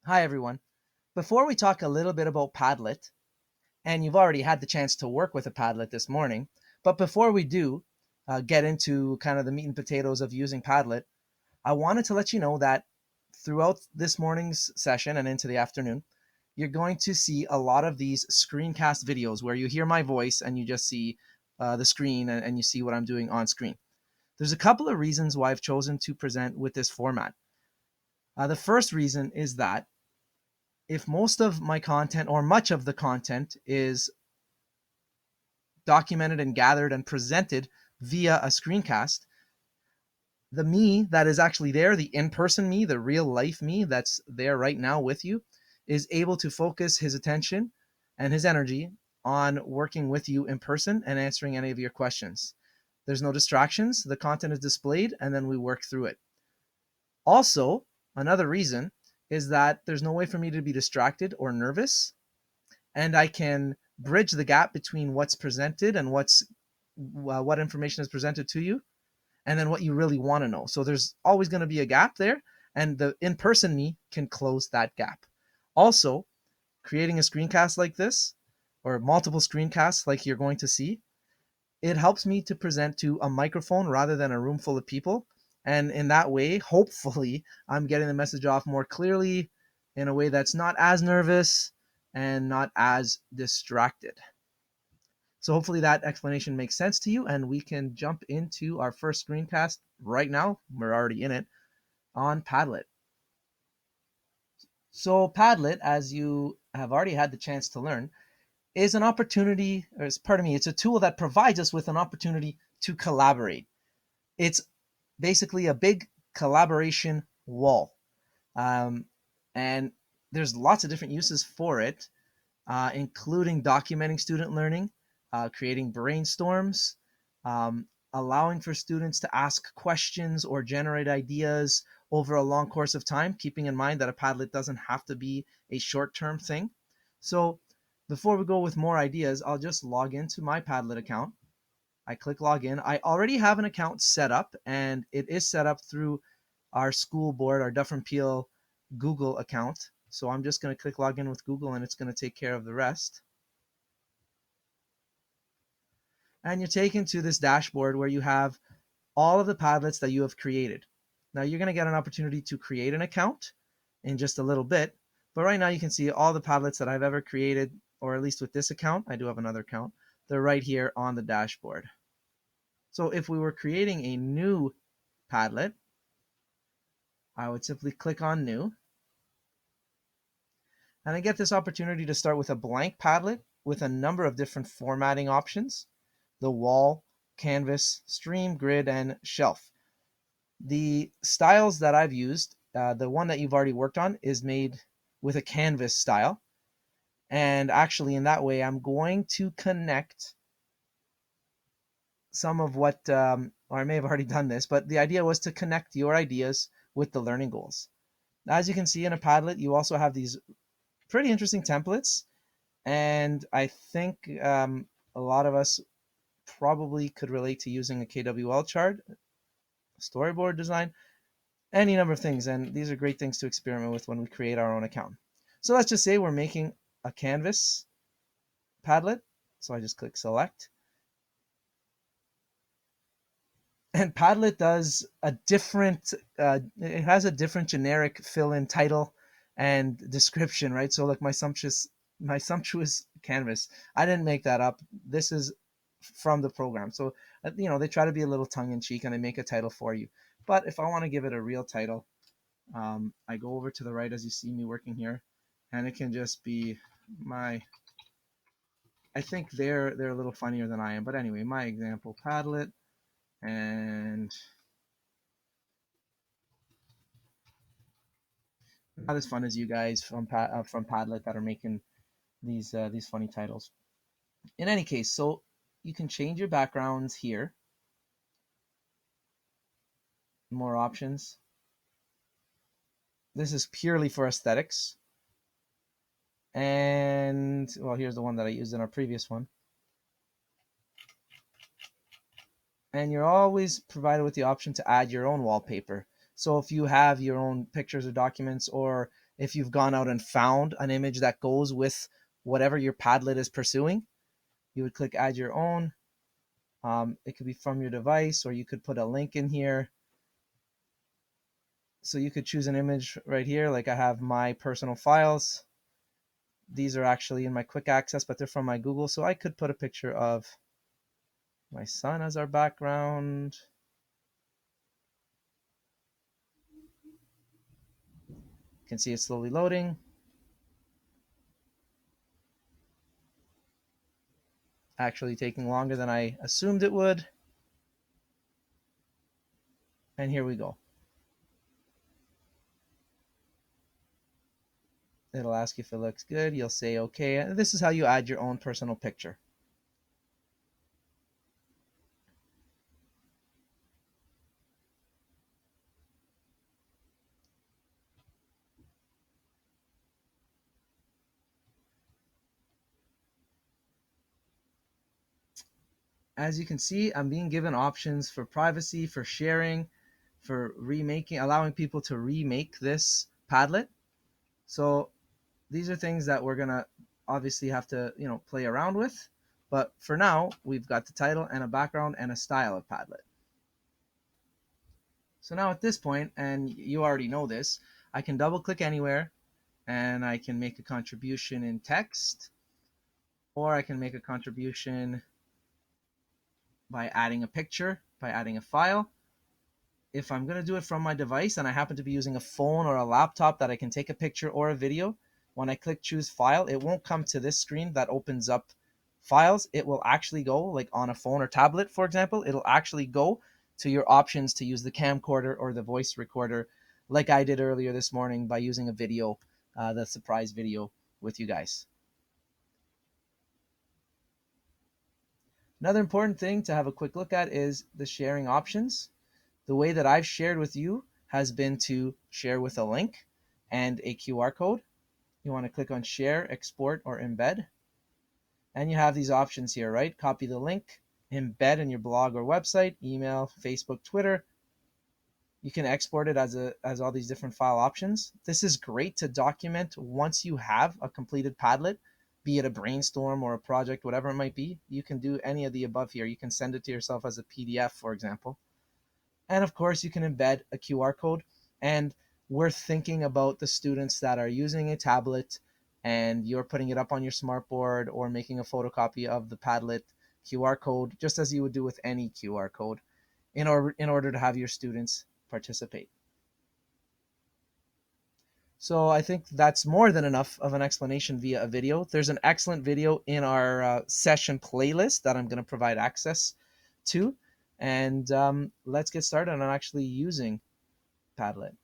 Hi, everyone. Before we talk a little bit about Padlet, and you've already had the chance to work with a Padlet this morning, but before we do get into kind of the meat and potatoes of using Padlet, I wanted to let you know that throughout this morning's session and into the afternoon, you're going to see a lot of these screencast videos where you hear my voice and you just see the screen and you see what I'm doing on screen. There's a couple of reasons why I've chosen to present with this format. The first reason is that if most of my content or much of the content is documented and gathered and presented via a screencast, the me that is actually there, the in-person me, the real life me that's there right now with you, is able to focus his attention and his energy on working with you in person and answering any of your questions. There's no distractions, the content is displayed, and then we work through it. Also, another reason is that there's no way for me to be distracted or nervous, and I can bridge the gap between what's presented and what information is presented to you, and then what you really want to know. So there's always going to be a gap there, and the in-person me can close that gap. Also, creating a screencast like this, or multiple screencasts like you're going to see, it helps me to present to a microphone rather than a room full of people. And in that way, hopefully, I'm getting the message off more clearly in a way that's not as nervous and not as distracted. So hopefully that explanation makes sense to you, and we can jump into our first screencast right now. We're already in it on Padlet. So Padlet, as you have already had the chance to learn, is an opportunity, or pardon me, it's a tool that provides us with an opportunity to collaborate. It's basically a big collaboration wall. And there's lots of different uses for it, including documenting student learning, creating brainstorms, allowing for students to ask questions or generate ideas over a long course of time, keeping in mind that a Padlet doesn't have to be a short-term thing. So before we go with more ideas, I'll just log into my Padlet account. I click login. I already have an account set up, and it is set up through our school board, our Duff and Peel Google account. So I'm just going to click login with Google, and it's going to take care of the rest. And you're taken to this dashboard where you have all of the Padlets that you have created. Now you're going to get an opportunity to create an account in just a little bit, but right now you can see all the Padlets that I've ever created, or at least with this account. I do have another account. They're right here on the dashboard. So if we were creating a new Padlet, I would simply click on new, and I get this opportunity to start with a blank Padlet with a number of different formatting options: the wall, canvas, stream, grid, and shelf. The styles that I've used, the one that you've already worked on is made with a canvas style. And actually in that way, I'm going to connect some of what, or I may have already done this, but the idea was to connect your ideas with the learning goals. As you can see in a Padlet, you also have these pretty interesting templates. And I think a lot of us probably could relate to using a KWL chart, storyboard design, any number of things. And these are great things to experiment with when we create our own account. So let's just say we're making a canvas Padlet. So I just click select. And Padlet does a different, it has a different generic fill-in title and description, right? So like my sumptuous canvas, I didn't make that up. This is from the program. So, they try to be a little tongue-in-cheek and they make a title for you. But if I want to give it a real title, I go over to the right as you see me working here, and it can just be my, I think they're a little funnier than I am. But anyway, my example Padlet, and not as fun as you guys from Padlet that are making these funny titles. In any case, so you can change your backgrounds here. More options. This is purely for aesthetics. And well, here's the one that I used in our previous one. And you're always provided with the option to add your own wallpaper. So if you have your own pictures or documents, or if you've gone out and found an image that goes with whatever your Padlet is pursuing, you would click add your own. It could be from your device, or you could put a link in here. So you could choose an image right here. Like I have my personal files. These are actually in my quick access, but they're from my Google. So I could put a picture of my son as our background. You can see it's slowly loading. Actually taking longer than I assumed it would. And here we go. It'll ask you if it looks good. You'll say okay. And this is how you add your own personal picture. As you can see, I'm being given options for privacy, for sharing, for remaking, allowing people to remake this Padlet. So these are things that we're gonna obviously have to, play around with. But for now, we've got the title and a background and a style of Padlet. So now at this point, and you already know this, I can double click anywhere and I can make a contribution in text, or I can make a contribution by adding a picture, by adding a file. If I'm going to do it from my device and I happen to be using a phone or a laptop that I can take a picture or a video, when I click choose file, it won't come to this screen that opens up files. It will actually go, like on a phone or tablet, for example, it'll actually go to your options to use the camcorder or the voice recorder, like I did earlier this morning by using a video, the surprise video with you guys. Another important thing to have a quick look at is the sharing options. The way that I've shared with you has been to share with a link and a QR code. You want to click on share, export, or embed. And you have these options here, right? Copy the link, embed in your blog or website, email, Facebook, Twitter. You can export it as all these different file options. This is great to document once you have a completed Padlet, be it a brainstorm or a project, whatever it might be. You can do any of the above here. You can send it to yourself as a PDF, for example. And of course, you can embed a QR code. And we're thinking about the students that are using a tablet and you're putting it up on your smartboard or making a photocopy of the Padlet QR code, just as you would do with any QR code, in order to have your students participate. So I think that's more than enough of an explanation via a video. There's an excellent video in our session playlist that I'm going to provide access to. And let's get started on actually using Padlet.